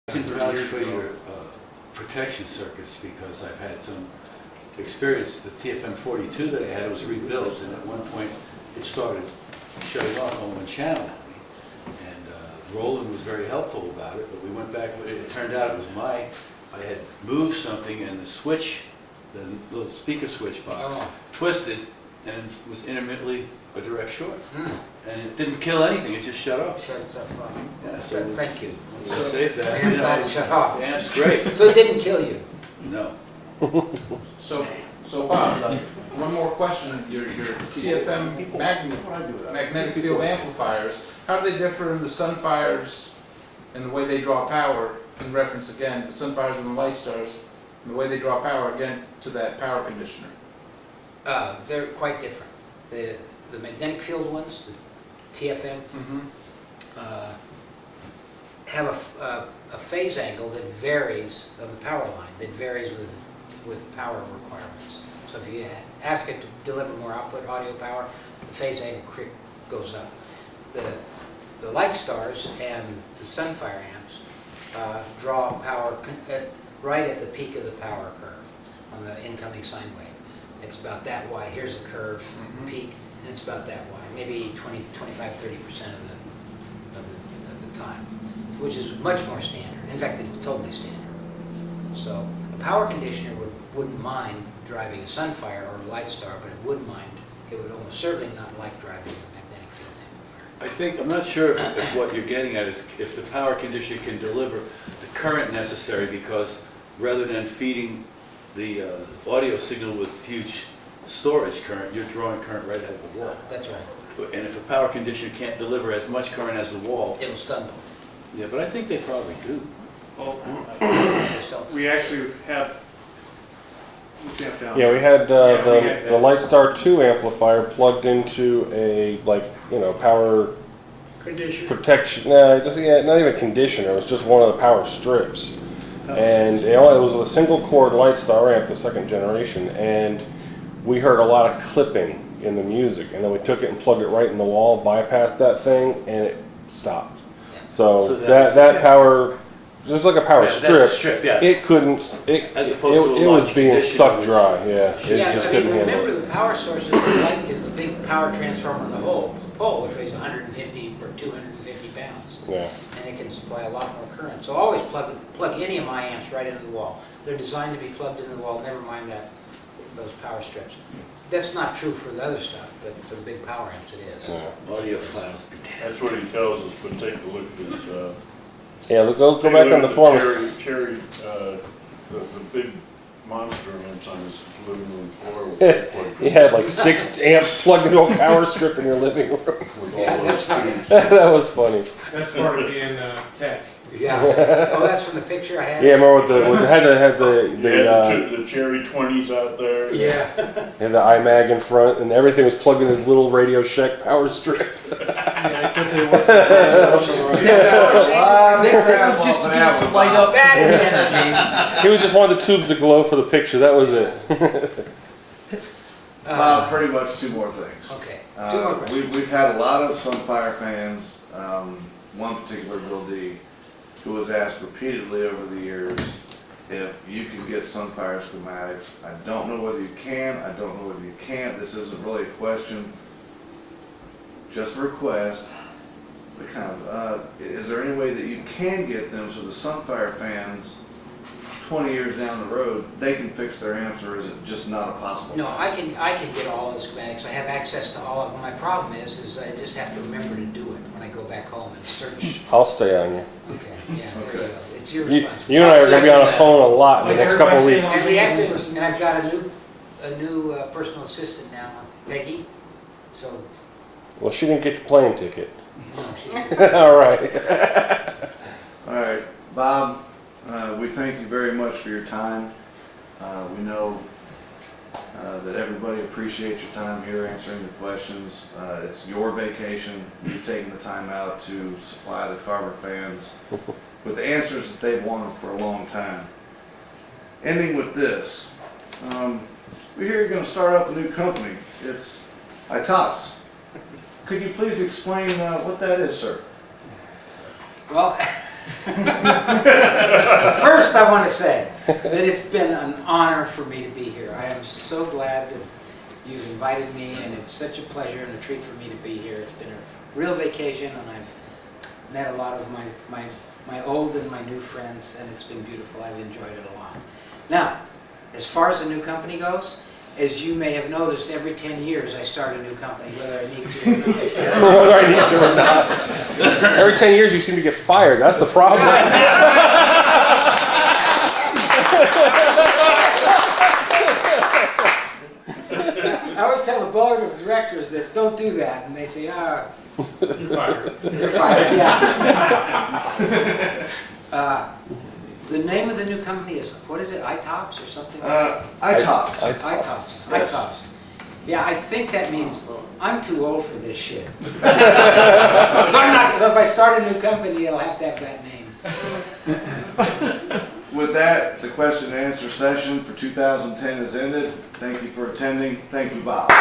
I can vouch for your protection circuits because I've had some experience. The TFM 42 that I had was rebuilt, and at one point it started shutting off on one channel on me. And Roland was very helpful about it, but we went back. It turned out it was I had moved something, and the switch, the little speaker switch box, twisted and was intermittently a direct short. And it didn't kill anything, it just shut off. Shut itself off. Yeah, so thank you. So saved that. I'm glad it shut off. Yeah, it's great. So it didn't kill you? No. So Bob, one more question. Your TFM magnetic field amplifiers, how do they differ in the Sunfires and the way they draw power, in reference again, the Sunfires and the Lightstars, and the way they draw power again to that power conditioner? They're quite different. The magnetic field ones, the TFM, have a phase angle that varies of the power line, that varies with power requirements. So if you ask it to deliver more output audio power, the phase angle goes up. The Lightstars and the Sunfire amps draw power right at the peak of the power curve on the incoming sine wave. It's about that wide. Here's the curve, the peak, and it's about that wide, maybe 20, 25, 30% of the time, which is much more standard. In fact, it's totally standard. So a power conditioner wouldn't mind driving a Sunfire or a Lightstar, but it would almost certainly not like driving a magnetic field amplifier. I'm not sure if what you're getting at is if the power conditioner can deliver the current necessary, because rather than feeding the audio signal with huge storage current, you're drawing current right out of the wall. That's right. And if a power conditioner can't deliver as much current as the wall, It'll stumble. yeah, but I think they probably do. Well, So, we actually had. Yeah, we had the that. Lightstar 2 amplifier plugged into a power conditioner. protection. Not even a conditioner. It was just one of the power strips, and it was a single cord Lightstar amp, the second generation, and we heard a lot of clipping in the music, and then we took it and plugged it right in the wall, bypassed that thing, and it stopped. So that power. Just like a power strip, yeah. It couldn't. As opposed to a it was large being conditioner, sucked which- dry. Yeah, it Yeah, just I mean, couldn't handle remember it. the power source is the big power transformer in the pole, which weighs 150 or 250 pounds. Yeah. And it can supply a lot more current. So always plug any of my amps right into the wall. They're designed to be plugged into the wall, never mind those power strips. That's not true for the other stuff, but for the big power amps it is. Yeah. Audiophiles be damned. That's what he tells us, but take a look at this. Yeah, go back on the forums. Cherry, the big monster amps on his living room floor. With You had like 6 amps plugged into a power strip in your living room. all Yeah, those that's right. tubes. That was funny. That's part of being tech. Yeah. Oh, that's from the picture I had? Yeah, remember had You had the Cherry 20s out there. Yeah. had the iMag in front, and everything was plugged in his little Radio Shack power strip. He was just wanted the tubes to glow for the picture. That was it. Pretty much 2 more things. Okay, 2 more questions. We've had a lot of Sunfire fans, one particular Bill D, who has asked repeatedly over the years if you can get Sunfire schematics. I don't know whether you can, I don't know whether you can't. This isn't really a question, just a request. Is there any way that you can get them so the Sunfire fans 20 years down the road, they can fix their amps, or is it just not a possible? No, I can get all the schematics. I have access to all of them. My problem is I just have to remember to do it when I go back home and search. I'll stay on you. Okay, yeah, there you go. It's your You responsibility. and I are going to be on the phone a lot in the next couple of weeks. And we have to, and I've got a new personal assistant now, Peggy. So, Well, she didn't get your plane ticket. no, she, All right. All right, Bob, we thank you very much for your time. We know that everybody appreciates your time here answering the questions. It's your vacation. You're taking the time out to supply the Carver fans with the answers that they've wanted for a long time. Ending with this, we hear you're going to start up a new company. It's ITOPS. Could you please explain what that is, sir? well, First, I want to say that it's been an honor for me to be here. I am so glad that you've invited me, and it's such a pleasure and a treat for me to be here. It's been a real vacation, and I've met a lot of my old and my new friends, and it's been beautiful. I've enjoyed it a lot. Now, as far as the new company goes, as you may have noticed, every 10 years I start a new company, whether I need to or not. Whether I need to or not. Every 10 years you seem to get fired. That's the problem. I always tell the board of directors that don't do that, and they say, you're fired. You're fired, yeah. The name of the new company is, what is it, iTops or something? iTops. iTops. Yes. iTops. Yeah, I think that means I'm too old for this shit. So I'm not, so if I start a new company, it'll have to have that name. With that, the question and answer session for 2010 is ended. Thank you for attending. Thank you, Bob.